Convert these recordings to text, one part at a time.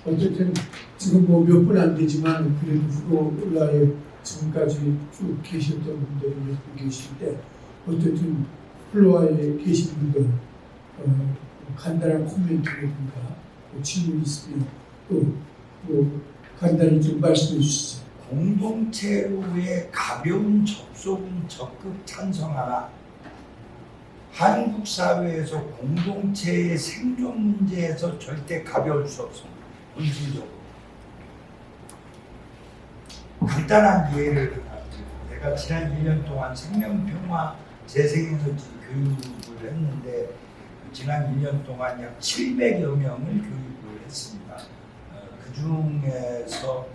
어쨌든 지금 뭐 몇 분 안 되지만 그래도 플로라에 지금까지 쭉 계셨던 분들이 몇 분 계신데 어쨌든 플로라에 계신 분들 간단한 코멘트라든가 질문 있으면 또 간단히 좀 말씀해 주시죠. 공동체로의 가벼운 접속은 적극 찬성하나 한국 사회에서 공동체의 생존 문제에서 절대 가벼울 수 없습니다. 본질적으로. 간단한 예를 들어 내가 지난 1년 동안 생명평화 재생에너지 교육을 했는데 지난 1년 동안 약 700여 명을 교육을 했습니다. 그 중에서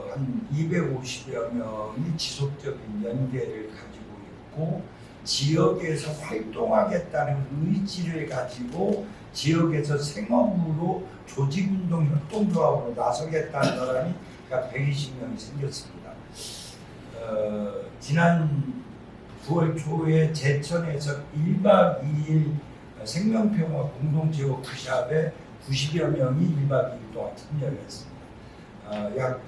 한 250여 명이 지속적인 연계를 가지고 있고 지역에서 활동하겠다는 의지를 가지고 지역에서 생업으로 조직운동 협동조합으로 나서겠다는 사람이 약 120명이 생겼습니다. 지난 9월 초에 제천에서 1박 2일 생명평화 공동체 워크숍에 90여 명이 1박 2일 동안 참여를 했습니다. 약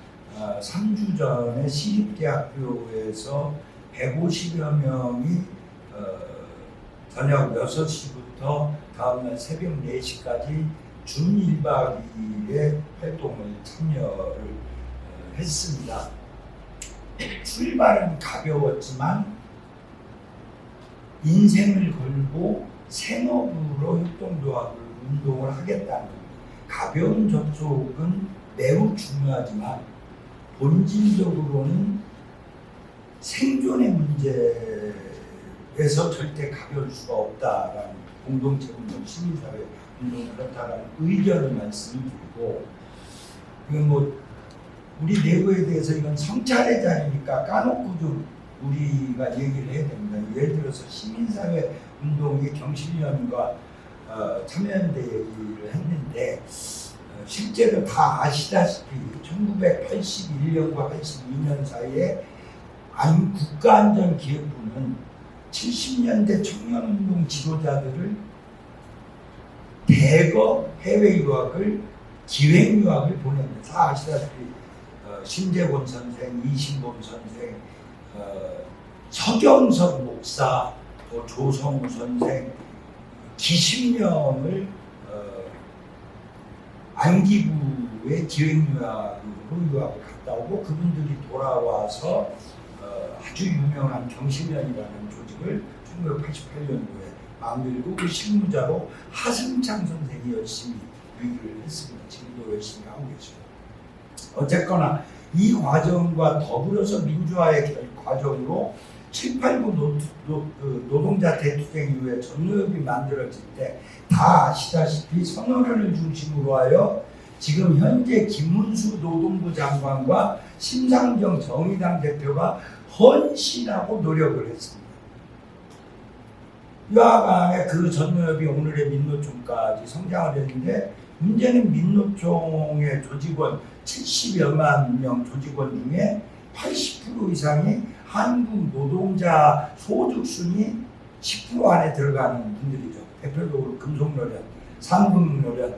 3주 전에 시립대학교에서 150여 명이 저녁 6시부터 다음날 새벽 4시까지 준 1박 2일의 활동을 참여를 했습니다. 출발은 가벼웠지만 인생을 걸고 생업으로 협동조합을 운동을 하겠다는 가벼운 접촉은 매우 중요하지만 본질적으로는 생존의 문제에서 절대 가벼울 수가 없다라는 공동체 운동, 시민사회 운동 그렇다라는 의견을 말씀드리고 이건 뭐 우리 내부에 대해서 이건 성찰의 자리니까 까놓고 좀 우리가 얘기를 해야 됩니다. 예를 들어서 시민사회 운동의 경실련과 참여연대 얘기를 했는데 실제로 다 아시다시피 1981년과 82년 사이에 국가안전기획부는 70년대 청년운동 지도자들을 대거 해외 유학을 기획 유학을 보냅니다. 다 아시다시피 신재곤 선생, 이신범 선생, 서경석 목사, 또 조성우 선생, 기십명을 안기부의 기획유학으로 유학을 갔다 오고 그분들이 돌아와서 아주 유명한 경실련이라는 조직을 1988년도에 만들고 그 실무자로 하승창 선생이 열심히 유기를 했습니다. 지금도 열심히 하고 계시고 어쨌거나 이 과정과 더불어서 민주화의 과정으로 7, 8구 노동자 대투쟁 이후에 전노협이 만들어질 때 다 아시다시피 선언을 중심으로 하여 지금 현재 김문수 노동부 장관과 심상정 정의당 대표가 헌신하고 노력을 했습니다. 여하간에 그 전노협이 오늘의 민노총까지 성장을 했는데 문제는 민노총의 조직원 70여만 명 조직원 중에 80% 이상이 한국 노동자 소득순위 10% 안에 들어가는 분들이죠. 대표적으로 금속노련, 상금노련,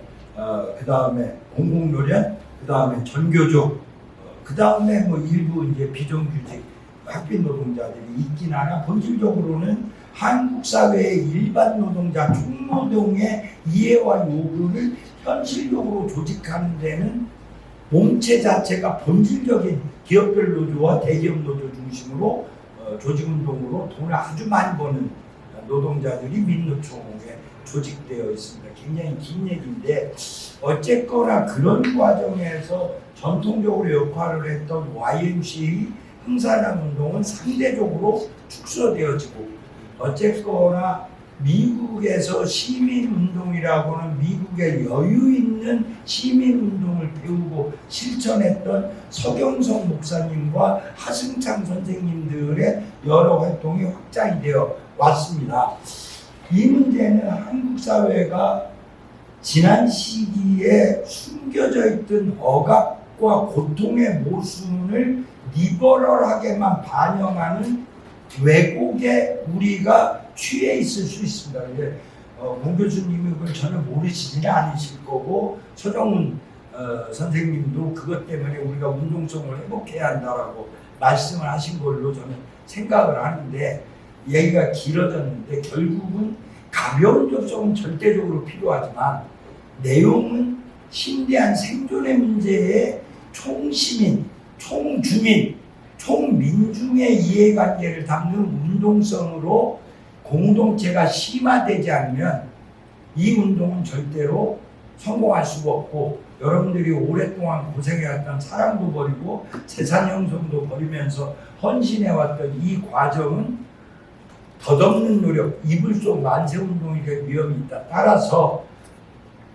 그 다음에 공공노련, 그 다음에 전교조, 그 다음에 뭐 일부 이제 비정규직 학비 노동자들이 있긴 하나 본질적으로는 한국 사회의 일반 노동자 총노동의 이해와 요구를 현실적으로 조직하는 데는 몸체 자체가 본질적인 기업별 노조와 대기업 노조 중심으로 조직운동으로 돈을 아주 많이 버는 노동자들이 민노총에 조직되어 있습니다. 굉장히 긴 얘기인데 어쨌거나 그런 과정에서 전통적으로 역할을 했던 YMCA 흥사남운동은 상대적으로 축소되어지고 어쨌거나 미국에서 시민운동이라고는 미국의 여유 있는 시민운동을 배우고 실천했던 서경석 목사님과 하승창 선생님들의 여러 활동이 확장이 되어 왔습니다. 이 문제는 한국 사회가 지난 시기에 숨겨져 있던 억압과 고통의 모순을 리버럴하게만 반영하는 왜곡에 우리가 취해 있을 수 있습니다. 공 교수님이 그걸 전혀 모르시지는 않으실 거고 서정훈 선생님도 그것 때문에 우리가 운동성을 회복해야 한다라고 말씀을 하신 걸로 저는 생각을 하는데 얘기가 길어졌는데 결국은 가벼운 접촉은 절대적으로 필요하지만 내용은 심대한 생존의 문제에 총시민, 총주민, 총민중의 이해관계를 담는 운동성으로 공동체가 심화되지 않으면 이 운동은 절대로 성공할 수가 없고 여러분들이 오랫동안 고생해왔던 사랑도 버리고 재산 형성도 버리면서 헌신해왔던 이 과정은 덧없는 노력, 이불 속 만세 운동이 될 위험이 있다. 따라서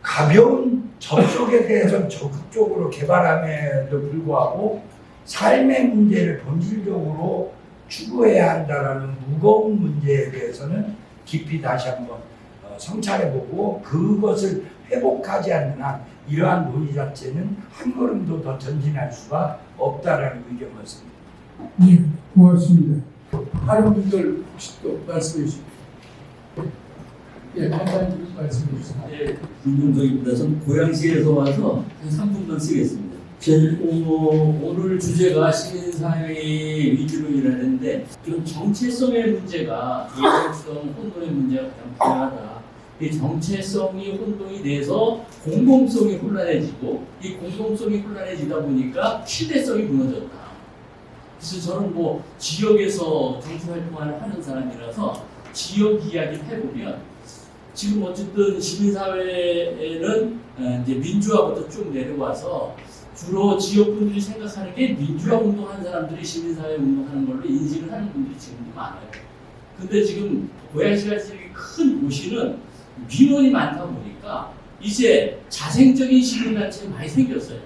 가벼운 접촉에 대해서는 적극적으로 개발함에도 불구하고 삶의 문제를 본질적으로 추구해야 한다는 무거운 문제에 대해서는 깊이 다시 한번 성찰해보고 그것을 회복하지 않는 한 이러한 논의 자체는 한 걸음도 더 전진할 수가 없다라는 의견이었습니다. 네, 고맙습니다. 다른 분들 혹시 또 말씀해 주시죠. 예, 간단히 말씀해 주세요. 네, 김윤석입니다. 저는 고양시에서 와서 한 3분만 쓰겠습니다. 오늘 주제가 시민사회 위주로 일하는데 좀 정체성의 문제가 정체성, 혼돈의 문제가 가장 중요하다. 이 정체성이 혼동이 돼서 공공성이 혼란해지고 이 공공성이 혼란해지다 보니까 신뢰성이 무너졌다. 그래서 저는 뭐 지역에서 정치활동을 하는 사람이라서 지역 이야기를 해보면 지금 어쨌든 시민사회에는 이제 민주화부터 쭉 내려와서 주로 지역분들이 생각하는 게 민주화 운동하는 사람들이 시민사회 운동하는 걸로 인식을 하는 분들이 지금도 많아요. 근데 지금 고양시같이 큰 도시는 민원이 많다 보니까 이제 자생적인 시민단체가 많이 생겼어요.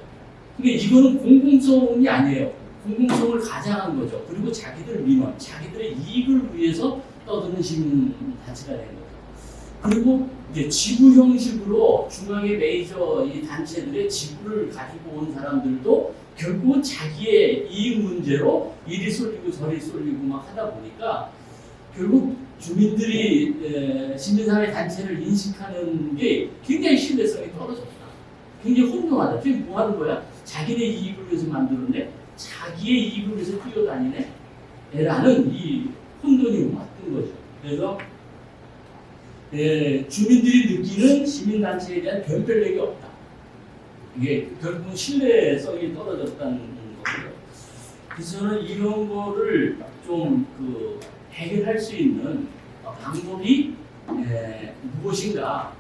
그러니까 이거는 공공성이 아니에요. 공공성을 가장한 거죠. 그리고 자기들 민원, 자기들의 이익을 위해서 떠드는 시민단체가 된 거죠. 그리고 이제 지부 형식으로 중앙의 메이저 이 단체들의 지부를 가지고 온 사람들도 결국은 자기의 이익 문제로 이리 쏠리고 저리 쏠리고 막 하다 보니까 결국 주민들이 시민사회 단체를 인식하는 게 굉장히 신뢰성이 떨어졌다. 굉장히 혼동하다. 지금 뭐 하는 거야? 자기네 이익을 위해서 만들었네? 자기의 이익을 위해서 뛰어다니네? 라는 이 혼돈이 왔던 거죠. 그래서 주민들이 느끼는 시민단체에 대한 변별력이 없다. 이게 결국은 신뢰성이 떨어졌다는 거고요. 그래서 저는 이런 거를 좀 해결할 수 있는 방법이 무엇인가?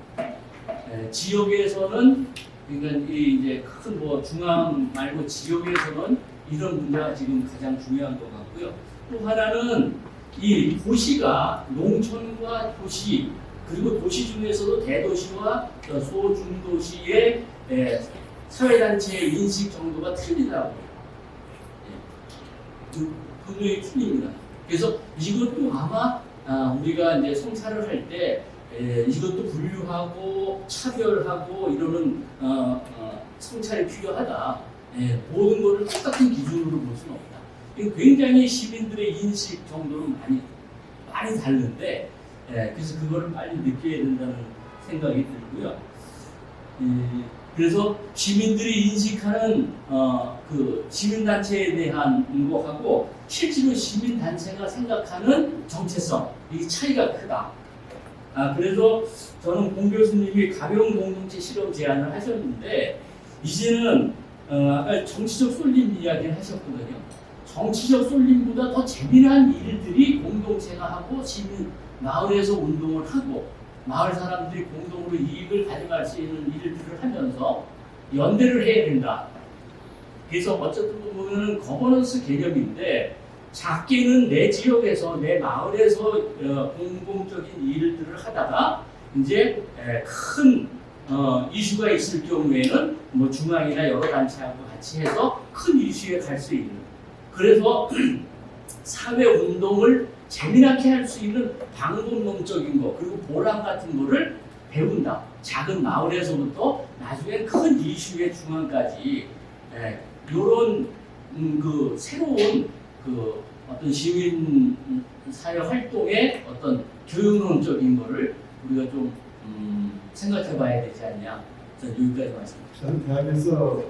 지역에서는 그러니까 이제 큰 뭐 중앙 말고 지역에서는 이런 문제가 지금 가장 중요한 것 같고요. 또 하나는 이 도시가 농촌과 도시 그리고 도시 중에서도 대도시와 소중도시의 사회단체의 인식 정도가 틀리다고. 분명히 틀립니다. 그래서 이것도 아마 우리가 이제 성찰을 할 때 이것도 분류하고 차별하고 이러는 성찰이 필요하다. 모든 것을 똑같은 기준으로 볼 수는 없다. 굉장히 시민들의 인식 정도는 많이 다른데 그래서 그거를 빨리 느껴야 된다는 생각이 들고요. 그래서 시민들이 인식하는 그 시민단체에 대한 거하고 실제로 시민단체가 생각하는 정체성 이 차이가 크다. 그래서 저는 공 교수님이 가벼운 공동체 실험 제안을 하셨는데 이제는 아까 정치적 쏠림 이야기를 하셨거든요. 정치적 쏠림보다 더 재미난 일들이 공동체가 하고 시민 마을에서 운동을 하고 마을 사람들이 공동으로 이익을 가져갈 수 있는 일들을 하면서 연대를 해야 된다. 그래서 어쨌든 보면은 거버넌스 개념인데 작게는 내 지역에서 내 마을에서 공공적인 일들을 하다가 이제 큰 이슈가 있을 경우에는 뭐 중앙이나 여러 단체하고 같이 해서 큰 이슈에 갈 수 있는 그래서 사회 운동을 재미나게 할 수 있는 방법론적인 거 그리고 보람 같은 거를 배운다. 작은 마을에서부터 나중에 큰 이슈의 중앙까지 이런 그 새로운 그 어떤 시민 사회 활동의 어떤 교육론적인 거를 우리가 좀 생각해봐야 되지 않냐 자, 여기까지 말씀. 저는 대학에서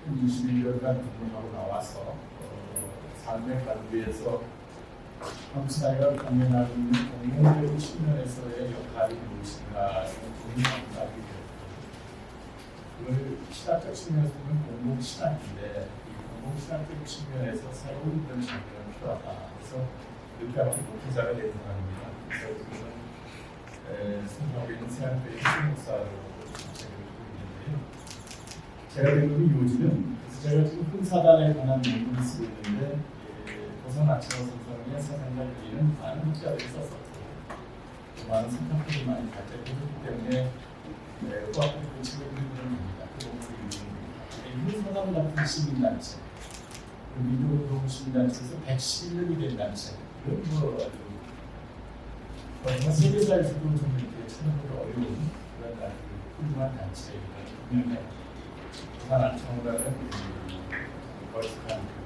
21년간 근무하고 나와서 삶의 관계에서 한국 사회가 당면하고 있는 공공적인 측면에서의 역할이 무엇인가 이런 고민을 하게 되었고, 그걸 신학적 측면에서 보면 공공신학인데 이 공공신학적 측면에서 새로운 그런 장비가 필요하다. 그래서 이렇게 아주 목회자가 된 사람입니다. 그래서 지금은 생각하고 있는 세안교회 신목사로 책을 쓰고 있는데요. 제가 된 건 요즘은 그래서 제가 지금 흥사단에 관한 연구를 쓰고 있는데 고선 아치노 선생의 사상과 윤리는 많은 학자들이 썼었고 많은 생각들이 많이 발전했기 때문에 의학들이 그 책을 읽는 겁니다. 그 논문을 읽는 흥사단 같은 시민단체, 민주운동 시민단체에서 111년이 된 단체, 이런 아주 세계사에서도 좀 이렇게 찾아보기 어려운 그런 아주 훌륭한 단체이기도 분명히 고선 아치노라는 거룩한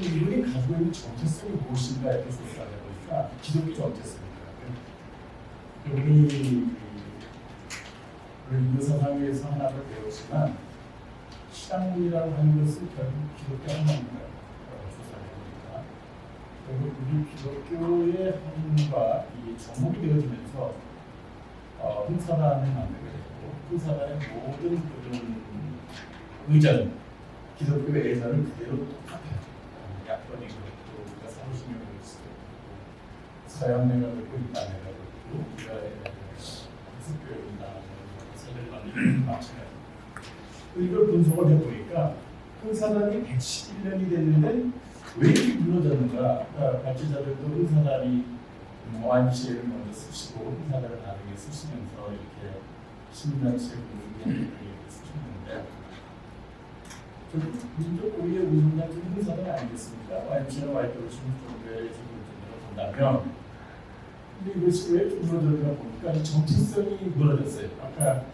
이분이 가지고 있는 정체성이 무엇인가 이렇게 생각해 보니까 기독교 정체성입니다. 우리 인도 사상에서 하나를 배웠지만 신앙이라고 하는 것은 결국 기독교 하나입니다. 조사해보니까 그리고 우리 기독교의 하나님과 접목이 되어지면서 흥사단을 만들게 되고 흥사단의 모든 그런 의전, 기독교의 예전은 그대로 똑같아요. 약번이 그렇고 우리가 사무신경을 쓰고 서양내가 그렇고 인간내가 그렇고 우리가 기독교인다 세대를 만드는 마찬가지. 이걸 분석을 해보니까 흥사단이 111년이 됐는데 왜 이렇게 무너졌는가? 그러니까 발제자들도 흥사단이 안시를 먼저 쓰시고 흥사단을 나중에 쓰시면서 이렇게 시민단체 운동에 쓰셨는데 민족 우리의 운동단체는 흥사단이 아니겠습니까? YMCA나 YWC는 정부의 지금으로 본다면 근데 이것이 왜 무너졌나 보니까 이 정체성이 무너졌어요. 아까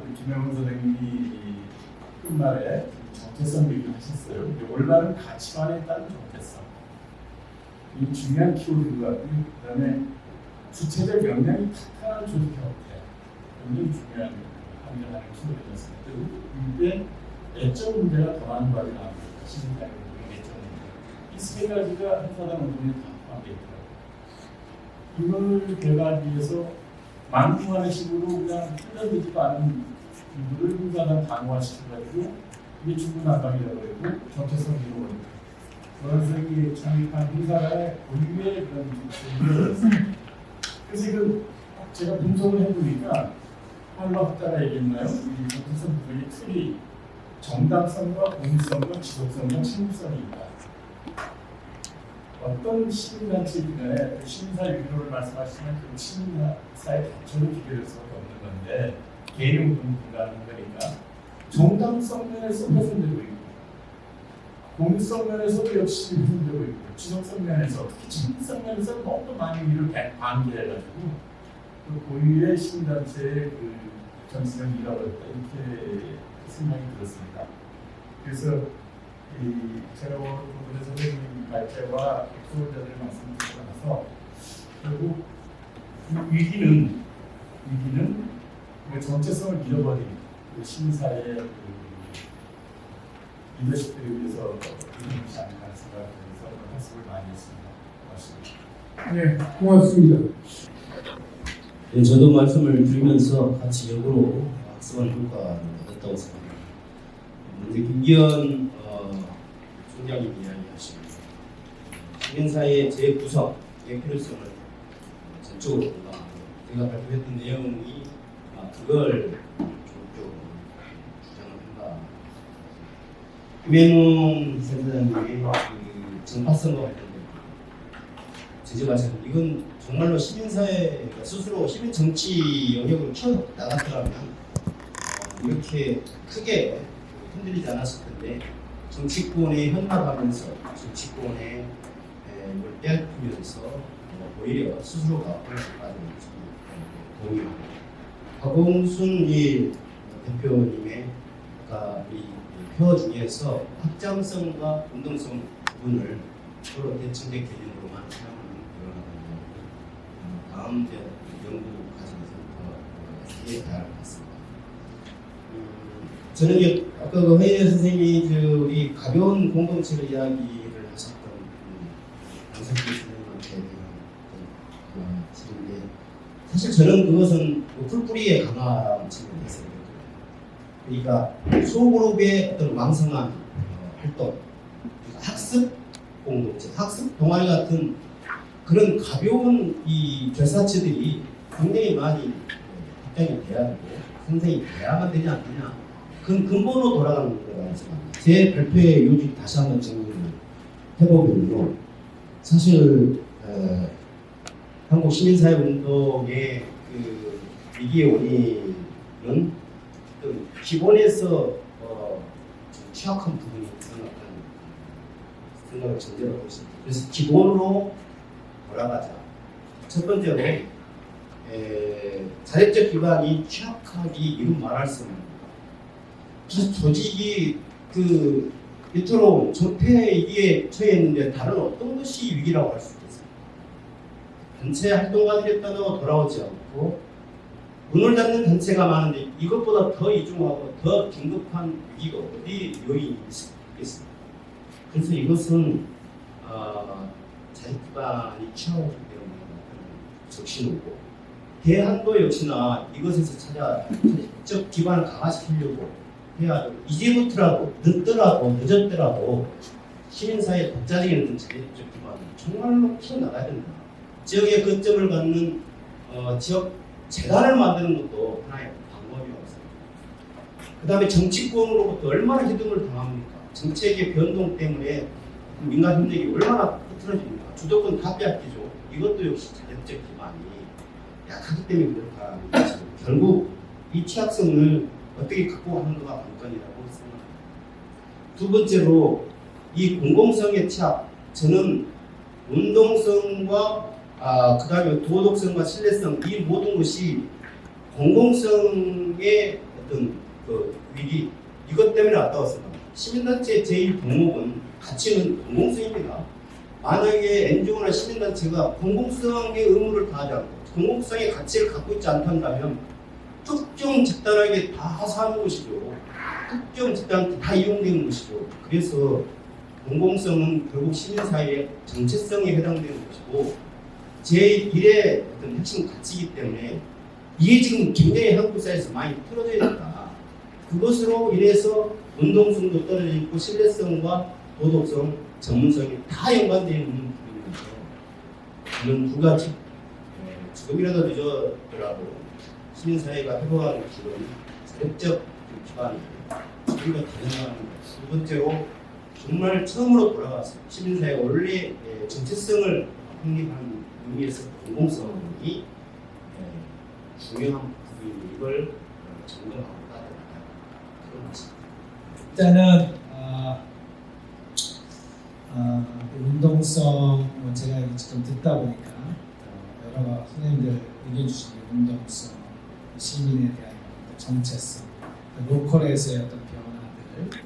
우리 김영훈 선생님이 끝말에 정체성 얘기를 하셨어요. 올바른 가치관에 따른 정체성. 이 중요한 키워드인 것 같고요. 그 다음에 주체적 역량이 탄탄한 조직 형태. 굉장히 중요한 함정하는 키워드였습니다. 그리고 이게 애적 문제가 더 많은 말이 나옵니다. 시민단의 애적 문제. 이 세 가지가 행사단 운동에 다 포함되어 있더라고요. 이걸 개발하기 위해서 망궁하는 식으로 그냥 틀려지지도 않은 이들을 행사단 단호화시켜가지고 이게 중구난방이라고 그러고 정체성을 잃어버리고 노란색이 창립한 행사단의 고유의 그런 문제였어요. 그래서 이걸 제가 분석을 해보니까 할로 학자가 얘기했나요? 이 정체성 부분이 틀이 정당성과 공익성과 지속성과 책임성이 있다. 어떤 시민단체이든 시민사 유기로를 말씀하시면 그 시민사의 단체로 기별할 수밖에 없는 건데 개인 운동이 불가능한 거니까 정당성 면에서 훼손되고 있고 공익성 면에서도 역시 훼손되고 있고 지속성 면에서 특히 책임성 면에서 너무 많은 일을 방기해가지고 그 고유의 시민단체의 그 정신을 잃어버렸다 이렇게 생각이 들었습니다. 그래서 제가 오늘 선생님 발제와 수호자들의 말씀을 듣고 나서 결국 위기는 그 정체성을 잃어버린 그 시민사회의 그 리더십들에 의해서 이루어지지 않을까 생각하면서 학습을 많이 했습니다. 고맙습니다. 네, 고맙습니다. 네, 저도 말씀을 드리면서 같이 역으로 학습할 효과가 있다고 생각합니다. 먼저 김기현 총장님 이야기하십니다. 시민사회의 재구성의 필요성을 전적으로 공감하고 제가 발표했던 내용이 그걸 전적으로 주장을 한다. 김혜웅 센터장님이 그 정파성과 관련된 지적하셨는데 이건 정말로 시민사회가 스스로 시민정치 영역으로 키워나갔더라면 이렇게 크게 흔들리지 않았을 텐데 정치권에 현납하면서 정치권에 빼앗기면서 오히려 스스로가 혼란을 동의합니다. 박홍순 이 대표님의 아까 이 표 중에서 확장성과 운동성 부분을 서로 대칭적 개념으로만 사용하는 그런 다음 연구 이게 다를 것 같습니다. 저는 이제 아까 그 허인혜 선생님이 우리 가벼운 공동체의 이야기를 하셨던 양석기 선생님한테 드린데 사실 저는 그것은 풀뿌리에 강한 측면이 있어요. 그러니까 소그룹의 어떤 왕성한 활동, 그러니까 학습 공동체, 학습 동아리 같은 그런 가벼운 이 결사체들이 굉장히 많이 확장이 돼야 되고 선생이 돼야만 되지 않느냐. 그건 근본으로 돌아가는 거라고 생각합니다. 제 발표의 요지 다시 한번 정리를 해보면요. 사실 한국 시민사회운동의 그 위기의 원인은 기본에서 좀 취약한 부분이 생각을 전제로 하고 있습니다. 그래서 기본으로 돌아가자. 첫 번째로 자립적 기반이 취약하기 이루 말할 수 없는 그래서 조직이 그 이토록 조폐위기에 처해 있는데 다른 어떤 것이 위기라고 할 수 있겠습니까? 단체 활동가들에 따라 돌아오지 않고 문을 닫는 단체가 많은데 이것보다 더 이중하고 더 긴급한 위기가 어디 요인이 있겠습니까? 그래서 이것은 자립 기반이 취약하기 때문에 적신호고 대한도 역시나 이것에서 자립적 기반을 강화시키려고 해야 되고 이제부터라도 늦었더라도 시민사회의 독자적인 어떤 자립적 기반을 정말로 키워나가야 된다. 지역의 거점을 갖는 지역 재단을 만드는 것도 하나의 방법이라고 생각합니다. 그 다음에 정치권으로부터 얼마나 희동을 당합니까? 정책의 변동 때문에 민간 협력이 얼마나 흐트러집니까? 주도권 다 빼앗기죠. 이것도 역시 자립적 기반이 약하기 때문에 그렇다는 것이고 결국 이 취약성을 어떻게 극복하는 거가 관건이라고 생각합니다. 두 번째로 이 공공성의 취약, 저는 운동성과 그 다음에 도덕성과 신뢰성 이 모든 것이 공공성의 어떤 그 위기 이것 때문에 왔다고 생각합니다. 시민단체의 제1 덕목은 가치는 공공성입니다. 만약에 NGO나 시민단체가 공공성의 의무를 다하지 않고 공공성의 가치를 갖고 있지 않다면 특정 집단에게 다 사는 것이죠. 특정 집단한테 다 이용되는 것이죠. 그래서 공공성은 결국 시민사회의 정체성에 해당되는 것이고 제1의 어떤 핵심 가치이기 때문에 이게 지금 굉장히 한국 사회에서 많이 틀어져 있다. 그것으로 인해서 운동성도 떨어져 있고 신뢰성과 도덕성, 전문성이 다 연관되어 있는 부분이면서 저는 두 가지 조금이라도 늦었더라도 시민사회가 회복하는 길은 자립적 기반이고 우리가 가능한 두 번째로 정말 처음으로 돌아가서 시민사회 원래 정체성을 확립하는 의미에서 공공성이 중요한 부분인 이걸 점검하고 따라가다 그런 것입니다. 일단은 운동성 제가 지금 듣다 보니까 여러 선생님들 의견 주신 운동성, 시민에 대한 정체성, 로컬에서의 어떤 변화들,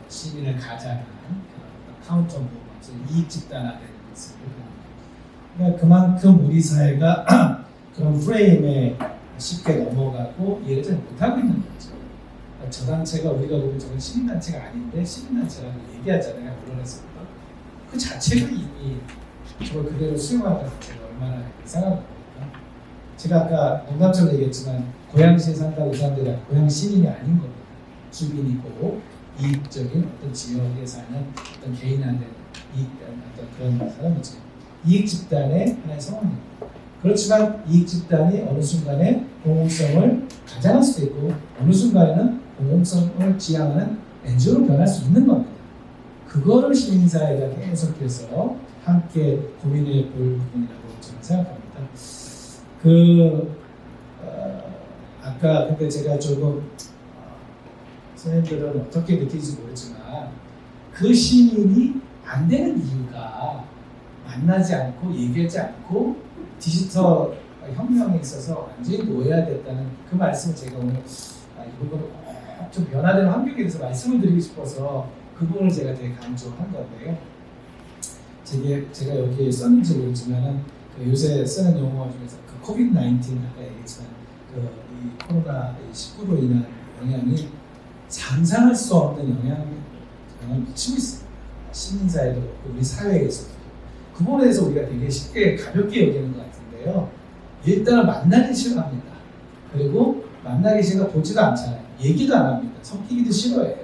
시민을 가장한 카운터 무브먼트, 이익 집단화되는 것을 그러니까 그만큼 우리 사회가 그런 프레임에 쉽게 넘어가고 이해를 잘 못하고 있는 거죠. 그러니까 저 단체가 우리가 보면 저건 시민단체가 아닌데 시민단체라고 얘기하잖아요. 언론에서부터. 그 자체가 이미 저걸 그대로 수용하는 자체가 얼마나 이상한 겁니까? 제가 아까 농담처럼 얘기했지만 고양시에 산다고 그 사람들이 고양 시민이 아닌 겁니다. 주민이고 이익적인 어떤 지역에 사는 어떤 개인한테 이익되는 어떤 그런 사람이죠. 이익 집단의 하나의 성원입니다. 그렇지만 이익 집단이 어느 순간에 공공성을 가장할 수도 있고 어느 순간에는 공공성을 지향하는 NGO로 변할 수 있는 겁니다. 그거를 시민사회가 계속해서 함께 고민해 볼 부분이라고 저는 생각합니다. 아까 근데 제가 조금 선생님들은 어떻게 느낄지 모르지만 그 시민이 안 되는 이유가 만나지 않고 얘기하지 않고 디지털 혁명에 있어서 완전히 노예화됐다는 그 말씀을 제가 오늘 이 부분을 꼭 좀 변화되는 환경에 대해서 말씀을 드리고 싶어서 그 부분을 제가 되게 강조한 건데요. 제가 여기에 썼는지 모르지만은 그 요새 쓰는 용어 중에서 그 코비드-19 아까 얘기했지만 그 이 코로나 19로 인한 영향이 상상할 수 없는 영향을 미치고 있습니다. 시민사회도 그렇고 우리 사회에서도. 그 부분에 대해서 우리가 되게 쉽게 가볍게 여기는 것 같은데요. 일단은 만나기 싫어합니다. 그리고 만나기 싫어 보지도 않잖아요. 얘기도 안 합니다. 섞이기도 싫어해요.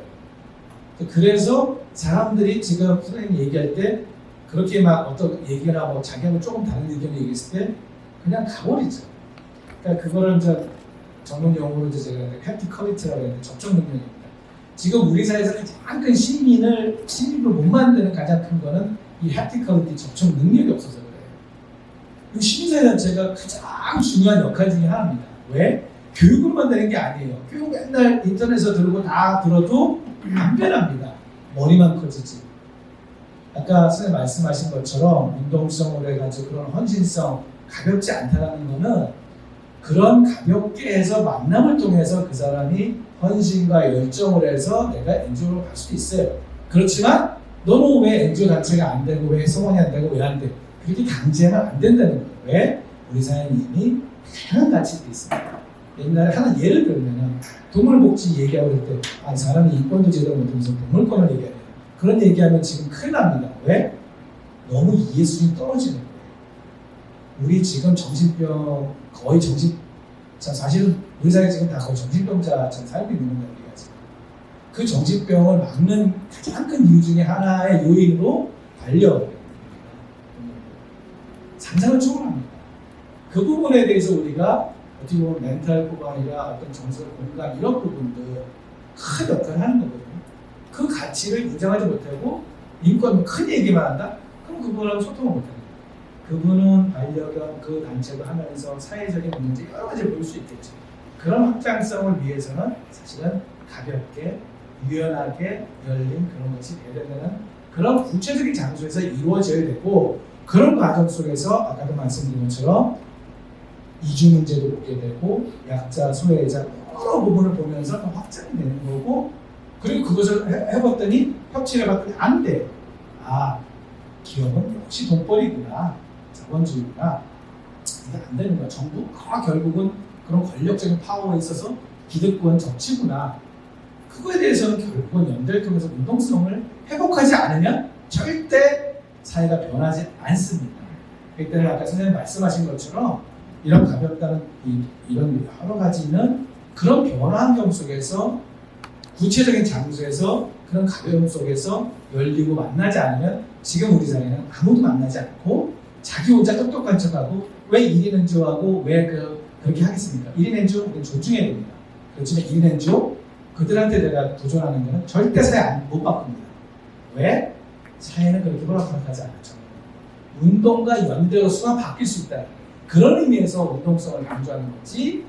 그래서 사람들이 지금 선생님이 얘기할 때 그렇게 막 어떤 얘기나 뭐 자기하고 조금 다른 의견을 얘기했을 때 그냥 가버리죠. 그러니까 그거를 이제 전문 용어로 이제 제가 햅티컬리티라고 하는데 접촉 능력입니다. 지금 우리 사회에서는 약간 시민을 못 만드는 가장 큰 거는 이 햅티컬리티 접촉 능력이 없어서 그래요. 이 시민사회단체가 가장 중요한 역할 중에 하나입니다. 왜? 교육을만 되는 게 아니에요. 교육 맨날 인터넷에서 들고 다 들어도 안 변합니다. 머리만 커지지. 아까 선생님 말씀하신 것처럼 운동성으로 해가지고 그런 헌신성 가볍지 않다는 거는 그런 가볍게 해서 만남을 통해서 그 사람이 헌신과 열정을 해서 내가 NGO로 갈 수도 있어요. 그렇지만 너는 왜 NGO 단체가 안 되고 왜 성원이 안 되고 왜 안 돼? 그렇게 강제하면 안 된다는 거예요. 왜? 우리 사회는 이미 다양한 가치들이 있습니다. 옛날에 하나 예를 들면 동물복지 얘기하고 할 때 사람이 인권도 제대로 못하면서 동물권을 얘기해요. 그런 얘기하면 지금 큰일 납니다. 왜? 너무 이해 수준이 떨어지는 거예요. 우리 지금 정신병 거의 사실은 우리 사회 지금 다 거의 정신병자처럼 살고 있는 거예요. 우리가 지금. 그 정신병을 막는 가장 큰 이유 중에 하나의 요인으로 반려입니다. 상상을 초월합니다. 그 부분에 대해서 우리가 어떻게 보면 멘탈뿐만 아니라 어떤 정서 공간 이런 부분들 큰 역할을 하는 거거든요. 그 가치를 인정하지 못하고 인권 큰 얘기만 한다? 그럼 그분하고 소통을 못합니다. 그분은 반려견 그 단체도 하면서 사회적인 문제 여러 가지 볼 수 있겠죠. 그런 확장성을 위해서는 사실은 가볍게 유연하게 열린 그런 것이 대단한 그런 구체적인 장소에서 이루어져야 되고 그런 과정 속에서 아까도 말씀드린 것처럼 이주 문제도 보게 되고 약자, 소외자 여러 부분을 보면서 더 확장이 되는 거고 그리고 그것을 해봤더니 협치를 해봤더니 안 돼. 기업은 역시 돈벌이구나. 자본주의구나. 이게 안 되는 거야. 정부가 결국은 그런 권력적인 파워에 있어서 기득권 정치구나. 그거에 대해서는 결국은 연대를 통해서 운동성을 회복하지 않으면 절대 사회가 변하지 않습니다. 그렇기 때문에 아까 선생님 말씀하신 것처럼 이런 가볍다는 이런 여러 가지 있는 그런 변화 환경 속에서 구체적인 장소에서 그런 가벼움 속에서 열리고 만나지 않으면 지금 우리 사회는 아무도 만나지 않고 자기 혼자 똑똑한 척하고 왜 1인 NGO하고 왜 그렇게 하겠습니까? 1인 NGO 우리는 존중해야 됩니다. 그렇지만 1인 NGO 그들한테 내가 도전하는 것은 절대 사회 못 바꿉니다. 왜? 사회는 그렇게 호락호락하지 않죠. 운동과 연대로서만 바뀔 수 있다. 그런 의미에서 운동성을 강조하는 거지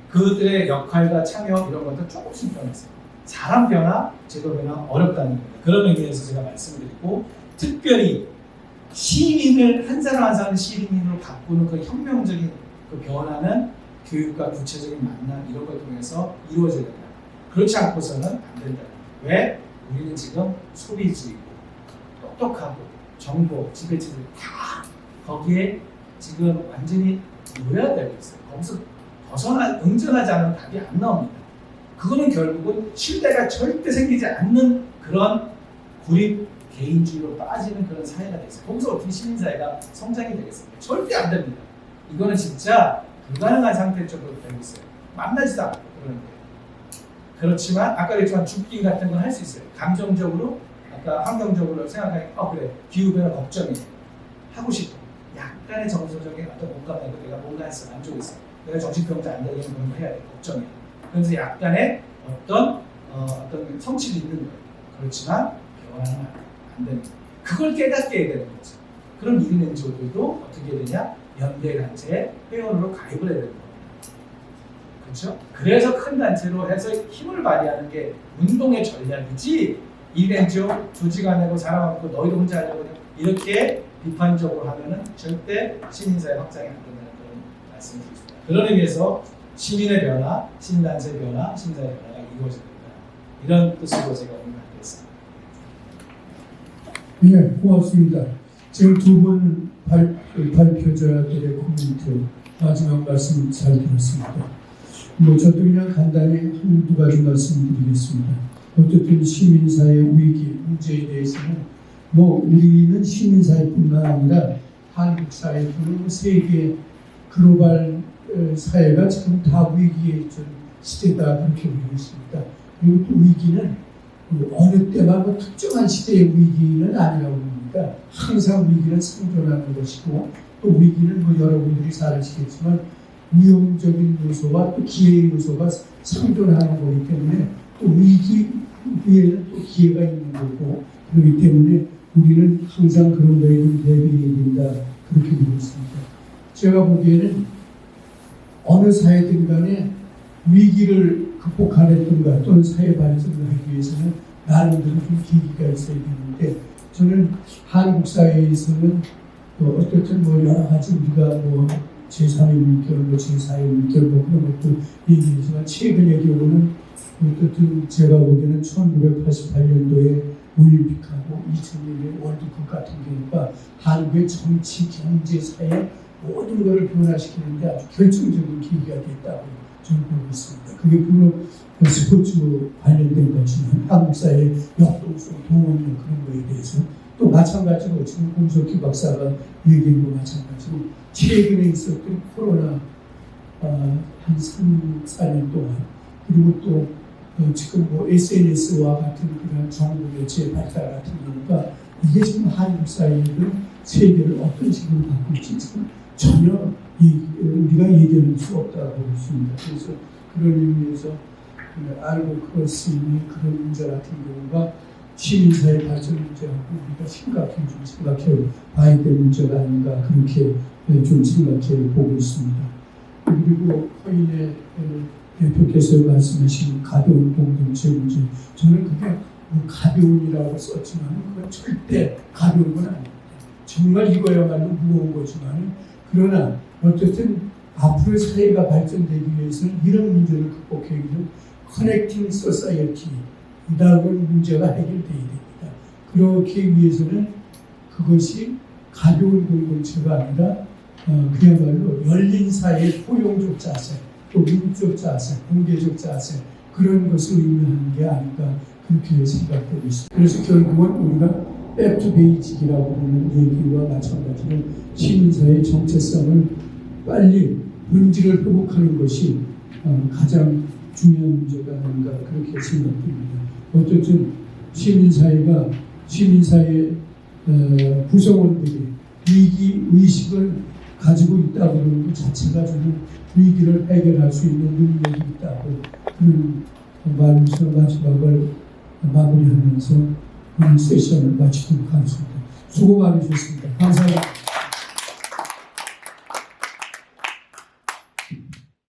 그들의 역할과 참여 이런 것들 조금씩 변했어요. 사람 변화, 제도 변화 어렵다는 겁니다. 그런 의미에서 제가 말씀드리고 특별히 시민을 한 사람 한 사람 시민으로 바꾸는 그 혁명적인 그 변화는 교육과 구체적인 만남 이런 걸 통해서 이루어져야 된다. 그렇지 않고서는 안 된다. 왜? 우리는 지금 소비주의고 똑똑하고 정보, 지배체들 다 거기에 지금 완전히 노예되고 있어요. 거기서 응전하지 않으면 답이 안 나옵니다. 그거는 결국은 신뢰가 절대 생기지 않는 그런 고립 개인주의로 빠지는 그런 사회가 됐어요. 거기서 어떻게 시민사회가 성장이 되겠습니까? 절대 안 됩니다. 이거는 진짜 불가능한 상태 쪽으로 되고 있어요. 만나지도 않고 그러는데. 그렇지만 아까 그랬지만 죽기 같은 건 할 수 있어요. 감정적으로 아까 환경적으로 생각하니까 그래 기후변화 걱정이 하고 싶어. 약간의 정서적인 어떤 공감하고 내가 뭔가 했어 안 좋고 있어. 내가 정신병자 안 되는 건 해야 돼 걱정이야. 그래서 약간의 어떤 성취도 있는 거예요. 그렇지만 변화는 안 됩니다. 그걸 깨닫게 해야 되는 거죠. 그럼 1인 NGO들도 어떻게 해야 되냐? 연대단체 회원으로 가입을 해야 되는 겁니다. 그렇죠? 그래서 큰 단체로 해서 힘을 발휘하는 게 운동의 전략이지 1인 NGO 조직 안 하고 사람 없고 너희도 혼자 하려고 이렇게 비판적으로 하면은 절대 시민사회 확장이 안 된다는 그런 말씀을 드립니다. 그런 의미에서 시민의 변화, 시민단체 변화, 시민사회 변화가 이루어져야 된다. 이런 뜻으로 제가 오늘 하겠습니다. 예, 고맙습니다. 지금 두 분 발표자들의 코멘트 마지막 말씀 잘 들었습니다. 저도 그냥 간단히 한두 가지 말씀드리겠습니다. 어쨌든 시민사회 위기 문제에 대해서는 우리는 시민사회뿐만 아니라 한국 사회 또는 세계 글로벌 사회가 지금 다 위기에 있는 시대다 그렇게 보고 있습니다. 그리고 또 위기는 어느 때만 특정한 시대의 위기는 아니라고 봅니다. 항상 위기는 생존하는 것이고 또 위기는 여러분들이 잘 아시겠지만 위험적인 요소와 또 기회의 요소가 상존하는 거기 때문에 또 위기 위에는 또 기회가 있는 거고 그렇기 때문에 우리는 항상 그런 거에 대비해야 된다 그렇게 보고 있습니다. 제가 보기에는 어느 사회든 간에 위기를 극복하려든가 또는 사회 발전을 하기 위해서는 나름대로 좀 계기가 있어야 되는데 저는 한국 사회에서는 어쨌든 여러 가지 우리가 제3의 물결, 제4의 물결 그런 것도 얘기하지만 최근의 경우는 어쨌든 제가 보기에는 1988년도에 올림픽하고 2000년에 월드컵 같은 경우가 한국의 정치, 경제, 사회 모든 것을 변화시키는데 아주 결정적인 계기가 됐다고 저는 보고 있습니다. 그게 물론 스포츠 관련된 거지만 한국 사회의 역동성, 동원력 그런 거에 대해서 또 마찬가지로 지금 공석희 박사가 얘기한 거 마찬가지로 최근에 있었던 코로나 한 3, 4년 동안 그리고 또 지금 SNS와 같은 그런 정보 매체 발달 같은 경우가 이게 지금 한국 사회를 세계를 어떤 식으로 바꿀지 지금 전혀 우리가 얘기할 수 없다고 볼 수 있습니다. 그래서 그런 의미에서 알고 그럴 수 있는 그런 문제 같은 경우가 시민사회 발전 문제하고 우리가 생각해 봐야 될 문제가 아닌가 그렇게 좀 생각해 보고 있습니다. 그리고 허인의 대표께서 말씀하신 가벼운 공동체 문제 저는 그게 가벼운이라고 썼지만 그건 절대 가벼운 건 아닙니다. 정말 이거야말로 무거운 거지만 그러나 어쨌든 앞으로 사회가 발전되기 위해서는 이런 문제를 극복하기 위해서 커넥팅 소사이어티 이라는 문제가 해결되어야 됩니다. 그렇게 위해서는 그것이 가벼운 공동체가 아니라 그야말로 열린 사회의 포용적 자세, 또 민주적 자세, 공개적 자세 그런 것을 의미하는 게 아닌가 그렇게 생각되고 있습니다. 그래서 결국은 우리가 백투베이직이라고 하는 얘기와 마찬가지로 시민사회의 정체성을 빨리 본질을 회복하는 것이 가장 중요한 문제가 아닌가 그렇게 생각됩니다. 어쨌든 시민사회 구성원들이 위기 의식을 가지고 있다고 하는 것 자체가 저는 위기를 해결할 수 있는 능력이 있다고 그런 말에서 마지막을 마무리하면서 이 세션을 마치도록 하겠습니다. 수고 많으셨습니다. 감사합니다.